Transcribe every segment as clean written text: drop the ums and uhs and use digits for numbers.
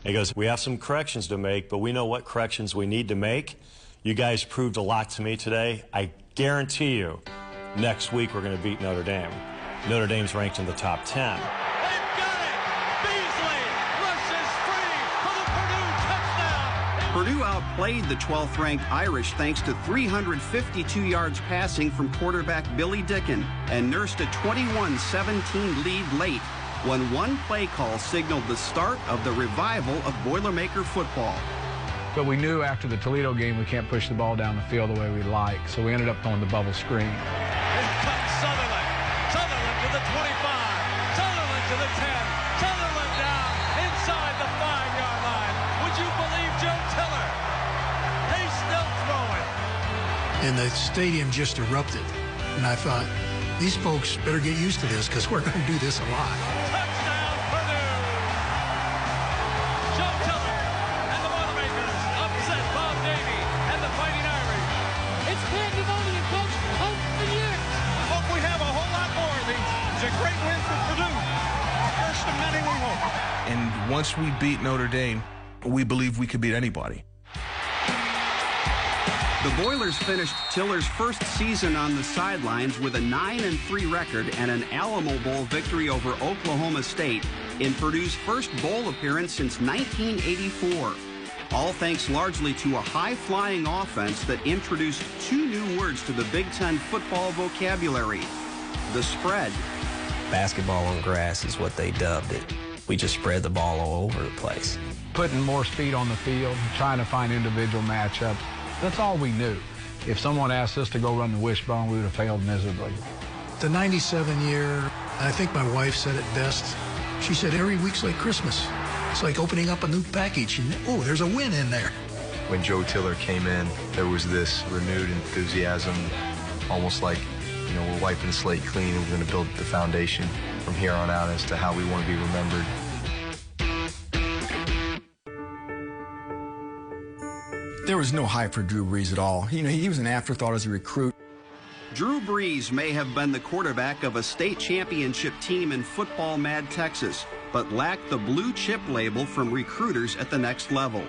He goes, we have some corrections to make, but we know what corrections we need to make. You guys proved a lot to me today. I guarantee you, next week we're going to beat Notre Dame. Notre Dame's ranked in the top 10. They've got it! Beasley rushes free for the Purdue touchdown! Purdue outplayed the 12th-ranked Irish thanks to 352 yards passing from quarterback Billy Dicken and nursed a 21-17 lead late when one play call signaled the start of the revival of Boilermaker football. But we knew after the Toledo game we can't push the ball down the field the way we like, so we ended up throwing the bubble screen. Here comes Sutherland. Sutherland to the 25. Sutherland to the 10. Sutherland down inside the 5-yard line. Would you believe Joe Tiller? He's still throwing. And the stadium just erupted. And I thought, these folks better get used to this because we're going to do this a lot. Touchdown, Purdue! Joe Tiller and the Boilermakers upset Bob Davie and the Fighting Irish. It's pandemonium, Coach. Hope for years. Hope we have a whole lot more of these. It's a great win for Purdue. First of many, we hope. And once we beat Notre Dame, we believe we could beat anybody. The Boilers finished Tiller's first season on the sidelines with a 9-3 record and an Alamo Bowl victory over Oklahoma State in Purdue's first bowl appearance since 1984. All thanks largely to a high-flying offense that introduced two new words to the Big Ten football vocabulary: the spread. Basketball on grass is what they dubbed it. We just spread the ball all over the place. Putting more speed on the field, trying to find individual matchups. That's all we knew. If someone asked us to go run the wishbone, we would have failed miserably. The 97 year, I think my wife said it best. She said, every week's like Christmas. It's like opening up a new package and, oh, there's a win in there. When Joe Tiller came in, there was this renewed enthusiasm, almost like, you know, we're wiping the slate clean and we're going to build the foundation from here on out as to how we want to be remembered. There was no hype for Drew Brees at all. You know, he was an afterthought as a recruit. Drew Brees may have been the quarterback of a state championship team in football mad Texas, but lacked the blue chip label from recruiters at the next level.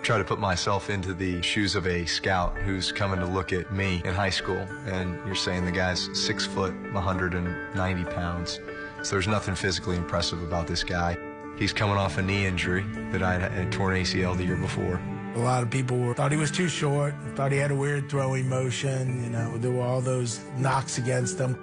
Try to put myself into the shoes of a scout who's coming to look at me in high school, and you're saying the guy's 6 foot, 190 pounds. So there's nothing physically impressive about this guy. He's coming off a knee injury that I had torn ACL the year before. A lot of people thought he was too short, thought he had a weird throwing motion, you know, there were all those knocks against him.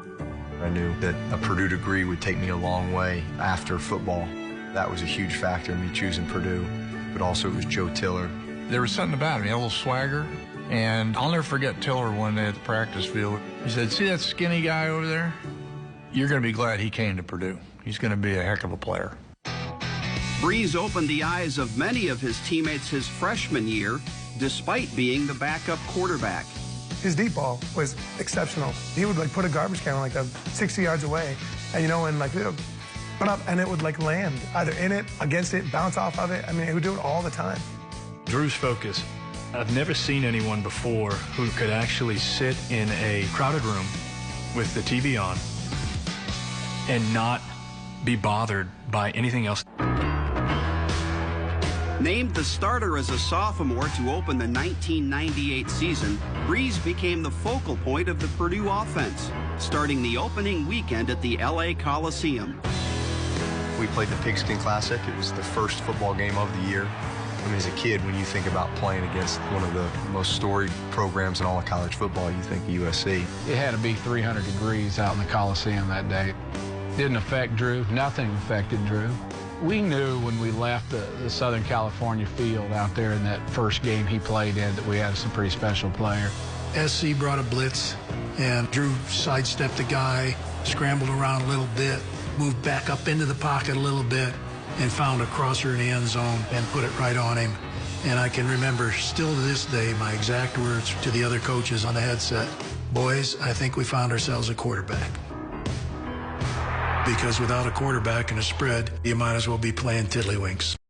I knew that a Purdue degree would take me a long way after football. That was a huge factor in me choosing Purdue, but also it was Joe Tiller. There was something about him. He had a little swagger, and I'll never forget Tiller one day at the practice field. He said, see that skinny guy over there? You're going to be glad he came to Purdue. He's going to be a heck of a player. Brees opened the eyes of many of his teammates his freshman year, despite being the backup quarterback. His deep ball was exceptional. He would like put a garbage can like 60 yards away, and you know, and like it would put up, and it would like land either in it, against it, bounce off of it. I mean, he would do it all the time. Drew's focus. I've never seen anyone before who could actually sit in a crowded room with the TV on and not be bothered by anything else. Named the starter as a sophomore to open the 1998 season, Brees became the focal point of the Purdue offense, starting the opening weekend at the LA Coliseum. We played the Pigskin Classic. It was the first football game of the year. I mean, as a kid, when you think about playing against one of the most storied programs in all of college football, you think USC. It had to be 300 degrees out in the Coliseum that day. Didn't affect Drew. Nothing affected Drew. We knew when we left the Southern California field out there in that first game he played in that we had some pretty special player. SC brought a blitz, and Drew sidestepped the guy, scrambled around a little bit, moved back up into the pocket a little bit, and found a crosser in the end zone and put it right on him. And I can remember still to this day my exact words to the other coaches on the headset: boys, I think we found ourselves a quarterback. Because without a quarterback and a spread, you might as well be playing tiddlywinks.